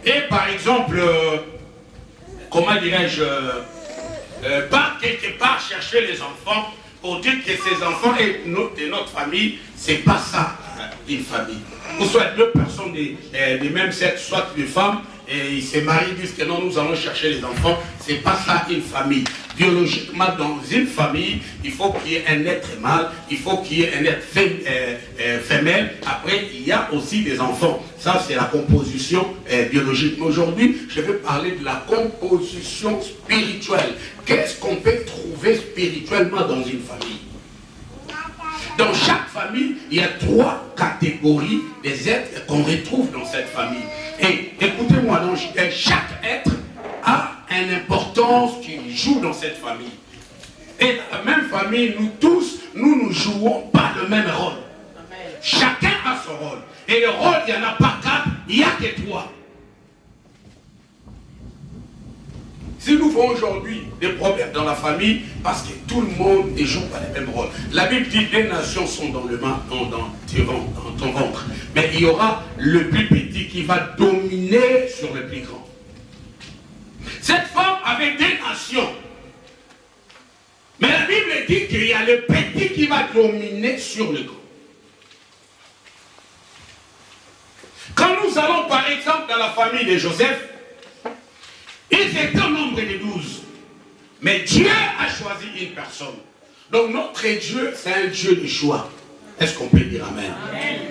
et par exemple, comment dirais-je, part quelque part chercher les enfants pour dire que ces enfants et de notre famille, c'est pas ça une famille. Ou soit deux personnes des mêmes sexes, soit des femmes, et ils se marient, disent que non, nous allons chercher les enfants, c'est pas ça une famille. Biologiquement, dans une famille, il faut qu'il y ait un être mâle, il faut qu'il y ait un être femelle. Après, il y a aussi des enfants. Ça, c'est la composition biologique. Mais aujourd'hui, je vais parler de la composition spirituelle. Qu'est-ce qu'on peut trouver spirituellement dans une famille? Dans chaque famille, il y a 3 catégories des êtres qu'on retrouve dans cette famille. Et écoutez-moi, donc, chaque être a une importance qu'il joue dans cette famille. Et dans la même famille, nous tous, nous ne jouons pas le même rôle. Chacun a son rôle. Et le rôle, il n'y en a pas 4, il n'y a que 3. Si nous voyons aujourd'hui des problèmes dans la famille, parce que tout le monde ne joue pas les mêmes rôles. La Bible dit que les nations sont dans ton ventre. Mais il y aura le plus petit qui va dominer sur le plus grand. Cette femme avait des nations. Mais la Bible dit qu'il y a le petit qui va dominer sur le grand. Quand nous allons par exemple dans la famille de Joseph, ils étaient au nombre de 12. Mais Dieu a choisi une personne. Donc notre Dieu, c'est un Dieu de choix. Est-ce qu'on peut dire amen?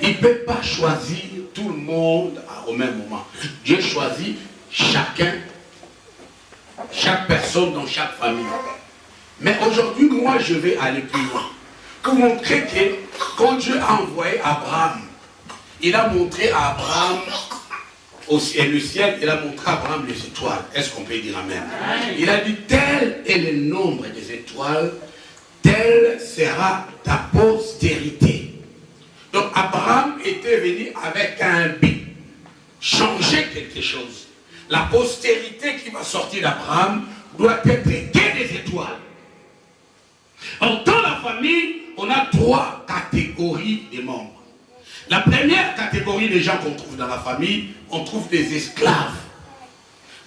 Il ne peut pas choisir tout le monde au même moment. Dieu choisit chacun, chaque personne dans chaque famille. Mais aujourd'hui, moi, je vais aller plus loin. Pour montrer que quand Dieu a envoyé Abraham, il a montré à Abraham et le ciel, il a montré à Abraham les étoiles. Est-ce qu'on peut dire amen? Il a dit, tel est le nombre des étoiles, telle sera ta postérité. Donc Abraham était venu avec un but, changer quelque chose. La postérité qui va sortir d'Abraham doit être que des étoiles. Dans la famille, on a 3 catégories de membres. La première catégorie des gens qu'on trouve dans la famille, on trouve des esclaves.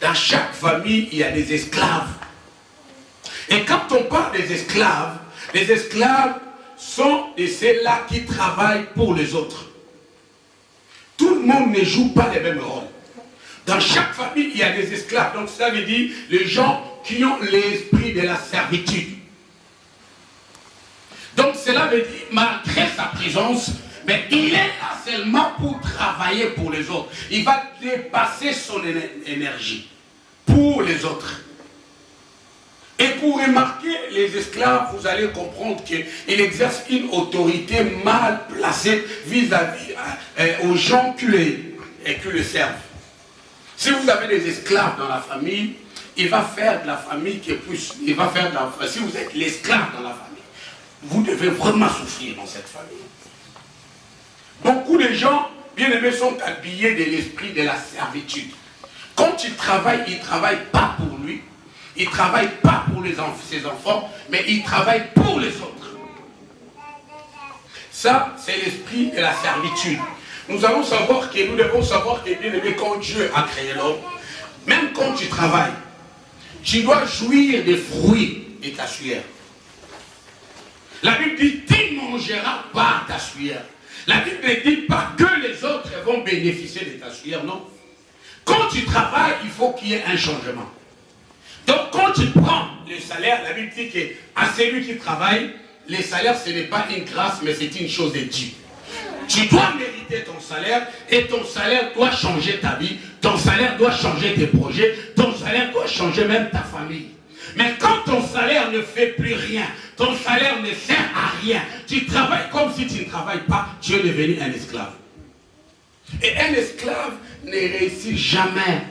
Dans chaque famille, il y a des esclaves. Et quand on parle des esclaves sont de ceux-là qui travaillent pour les autres. Tout le monde ne joue pas les mêmes rôles. Dans chaque famille, il y a des esclaves. Donc ça veut dire les gens qui ont l'esprit de la servitude. Donc cela veut dire, malgré sa présence, mais il est là seulement pour travailler pour les autres. Il va dépasser son énergie pour les autres. Et pour remarquer les esclaves, vous allez comprendre qu'il exerce une autorité mal placée vis-à-vis aux gens qui le servent. Si vous avez des esclaves dans la famille, il va faire de la famille qui est plus... Il va faire de la... Si vous êtes l'esclave dans la famille, vous devez vraiment souffrir dans cette famille. Beaucoup de gens, bien aimés, sont habillés de l'esprit de la servitude. Quand ils travaillent, ils ne travaillent pas pour lui. Ils ne travaillent pas pour ses enfants, mais ils travaillent pour les autres. Ça, c'est l'esprit de la servitude. Nous devons savoir que, bien aimé, quand Dieu a créé l'homme, même quand tu travailles, tu dois jouir des fruits de ta sueur. La Bible dit, tu mangeras par ta sueur. La Bible ne dit pas que les autres vont bénéficier de ta sueur, non. Quand tu travailles, il faut qu'il y ait un changement. Donc quand tu prends le salaire, la Bible dit qu'à celui qui travaille, le salaire ce n'est pas une grâce, mais c'est une chose de Dieu. Tu dois mériter ton salaire et ton salaire doit changer ta vie, ton salaire doit changer tes projets, ton salaire doit changer même ta famille. Mais quand ton salaire ne fait plus rien, ton salaire ne sert à rien, tu travailles comme si tu ne travailles pas, tu es devenu un esclave. Et un esclave ne réussit jamais.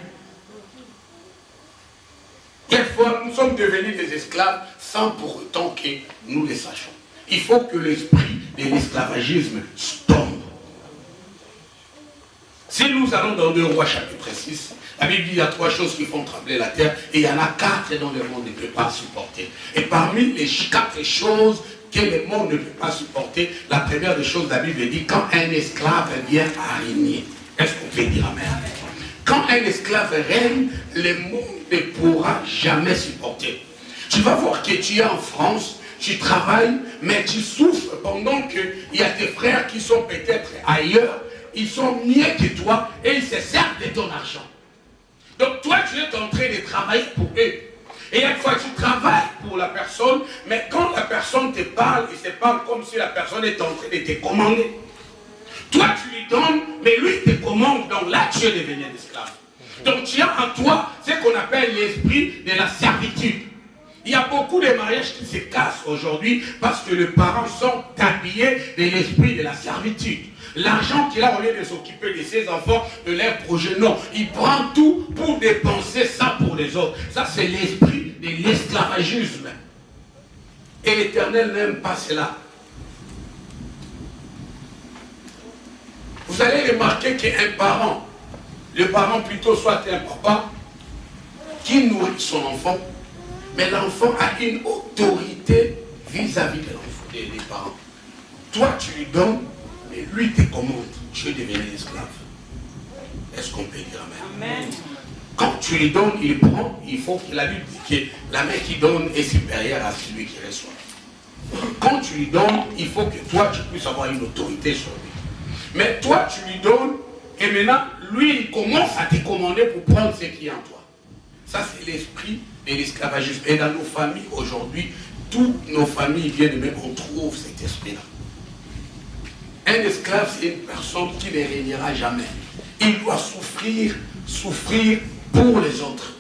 Quelquefois, nous sommes devenus des esclaves sans pour autant que nous le sachions. Il faut que l'esprit de l'esclavagisme tombe. Si nous allons dans 2 Rois chapitre 6, la Bible dit qu'il y a 3 choses qui font trembler la terre et il y en a 4 dont le monde ne peut pas supporter. Et parmi les 4 choses que le monde ne peut pas supporter, la première des choses, la Bible dit, quand un esclave vient à régner, est-ce qu'on peut dire amen? Quand un esclave règne, le monde ne pourra jamais supporter. Tu vas voir que tu es en France, tu travailles, mais tu souffres pendant qu'il y a tes frères qui sont peut-être ailleurs, ils sont mieux que toi et ils se servent de ton argent. Donc toi, tu es en train de travailler pour eux. Et une fois, tu travailles pour la personne, mais quand la personne te parle, il se parle comme si la personne est en train de te commander. Toi, tu lui donnes, mais lui te commande, donc là, tu es devenu un esclave. Donc tu as en toi ce qu'on appelle l'esprit de la servitude. Il y a beaucoup de mariages qui se cassent aujourd'hui parce que les parents sont habillés de l'esprit de la servitude. L'argent qu'il a, au lieu de s'occuper de ses enfants, de leurs projets, non. Il prend tout pour dépenser ça pour les autres. Ça, c'est l'esprit de l'esclavagisme. Et l'Éternel n'aime pas cela. Vous allez remarquer qu'un parent, le parent plutôt soit un papa qui nourrit son enfant, mais l'enfant a une autorité vis-à-vis de l'enfant, des parents. Toi, tu lui donnes, mais lui te commande. Tu es devenu esclave. Est-ce qu'on peut dire amen? Amen. Quand tu lui donnes, il prend, il faut que la Bible dit que la main qui donne est supérieure à celui qui reçoit. Quand tu lui donnes, il faut que toi, tu puisses avoir une autorité sur lui. Mais toi, tu lui donnes, et maintenant, lui, il commence à te commander pour prendre ce qui est en toi. Ça, c'est l'esprit de l'esclavagisme. Et dans nos familles, aujourd'hui, toutes nos familles viennent même, on trouve cet esprit-là. Un esclave, c'est une personne qui ne régnera jamais. Il doit souffrir pour les autres.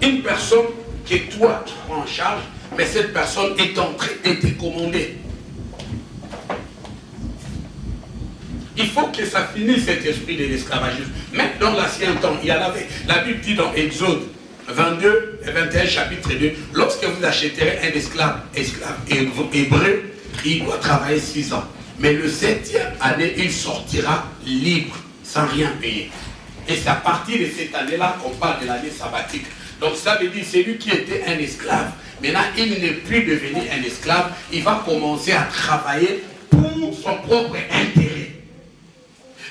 Une personne que toi, tu prends en charge, mais cette personne est en train de te commander. Il faut que ça finisse cet esprit de l'esclavagisme. Même dans l'ancien temps, il y en avait. La Bible dit dans Exode 22 et 21, chapitre 2, lorsque vous achèterez un esclave hébreu, il doit travailler 6 ans. Mais le 7e année, il sortira libre, sans rien payer. Et c'est à partir de cette année-là qu'on parle de l'année sabbatique. Donc ça veut dire, c'est lui qui était un esclave. Maintenant, il n'est plus devenu un esclave. Il va commencer à travailler pour son propre intérêt.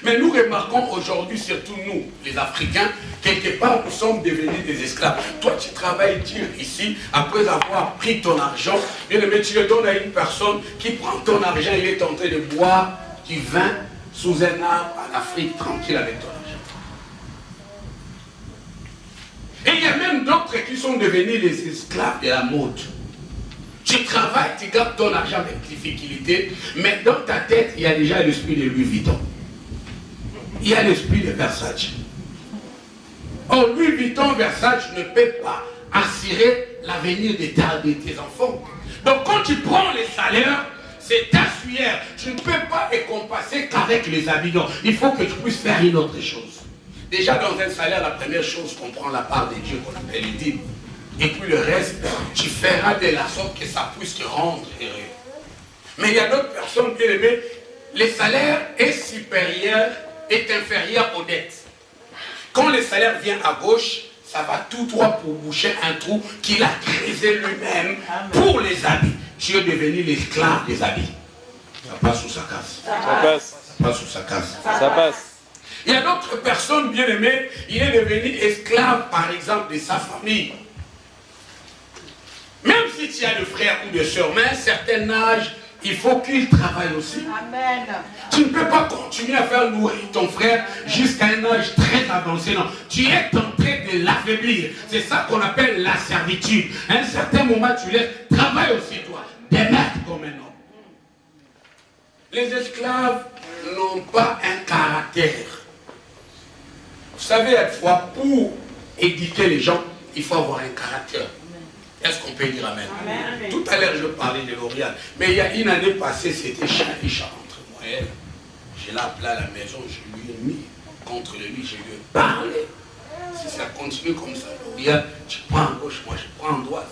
Mais nous remarquons aujourd'hui, surtout nous, les Africains, quelque part, nous sommes devenus des esclaves. Toi, tu travailles dur ici, après avoir pris ton argent, bien aimé, tu le donnes à une personne qui prend ton argent, il est en train de boire du vin sous un arbre en Afrique, tranquille avec ton argent. Et il y a même d'autres qui sont devenus les esclaves de la mode. Tu travailles, tu gardes ton argent avec difficulté, mais dans ta tête, il y a déjà l'esprit de Louis Vuitton. Il y a l'esprit de Versace. Or, Louis Vuitton, Versace ne peut pas assurer l'avenir de tes enfants. Donc, quand tu prends les salaires, c'est ta sueur. Tu ne peux pas récompenser qu'avec les habits. Donc, il faut que tu puisses faire une autre chose. Déjà, dans un salaire, la première chose qu'on prend la part de Dieu, qu'on appelle les dîmes. Et puis le reste, tu feras de la sorte que ça puisse te rendre heureux. Mais il y a d'autres personnes qui aiment. Le salaire est supérieur, est inférieur aux dettes. Quand le salaire vient à gauche, ça va tout droit pour boucher un trou qu'il a creusé lui-même pour les habits. Tu es devenu l'esclave des habits. Ça passe ou ça casse? Ça passe. Ça passe ou ça casse? Ça passe. Il y a d'autres personnes bien aimées, il est devenu esclave par exemple de sa famille. Même si tu as de frères ou de sœurs, mais à un certain âge, il faut qu'il travaille aussi. Amen. Tu ne peux pas continuer à faire nourrir ton frère jusqu'à un âge très avancé. Non. Tu es en train de l'affaiblir. C'est ça qu'on appelle la servitude. À un certain moment, tu laisses. Travaille aussi toi. Démerde comme un homme. Les esclaves n'ont pas un caractère. Vous savez, fois, pour éduquer les gens, il faut avoir un caractère. Est-ce qu'on peut dire amen? Amen. Tout à l'heure, je parlais de L'Oréal. Mais il y a une année passée, c'était Charisha entre moi et elle. Je l'ai appelé à la maison, je lui ai mis contre le lit, je lui ai parlé. Si ça continue comme ça, L'Oréal, tu prends à gauche, moi je prends à droite.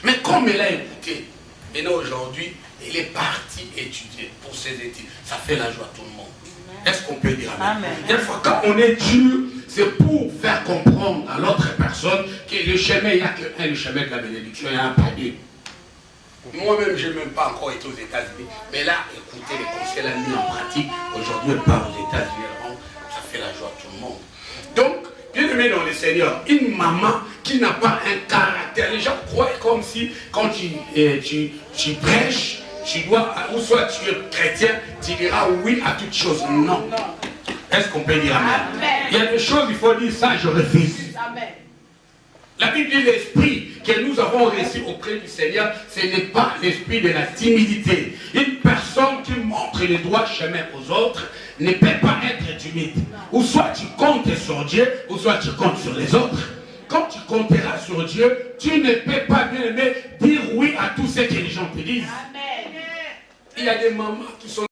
Mais comme elle a écouté, maintenant aujourd'hui, elle est partie étudier pour ses études. Ça fait la joie à tout le monde. Est-ce qu'on peut dire amen? Amen. Des fois, quand on est dur, c'est pour faire comprendre à l'autre personne que le chemin, il n'y a qu'un, le chemin de la bénédiction, il n'y a pas deux. Moi-même, je n'ai même pas encore été aux États-Unis. Mais là, écoutez, les conseils l'a mis en pratique. Aujourd'hui, elle part aux États-Unis. Ça fait la joie à tout le monde. Donc, bien aimé dans le Seigneur, une maman qui n'a pas un caractère. Les gens croient comme si quand tu prêches, tu dois, ou soit tu es chrétien, tu diras oui à toutes choses. Non. Est-ce qu'on peut dire amen? Il y a des choses, il faut dire ça, je refuse. Amen. La Bible dit l'esprit que nous avons reçu auprès du Seigneur, ce n'est pas l'esprit de la timidité. Une personne qui montre le droit chemin aux autres ne peut pas être timide. Ou soit tu comptes sur Dieu, ou soit tu comptes sur les autres. Quand tu compteras sur Dieu, tu ne peux pas, bien aimé, dire oui à tout ce que les gens te disent. Amen. Il y a des mamans qui sont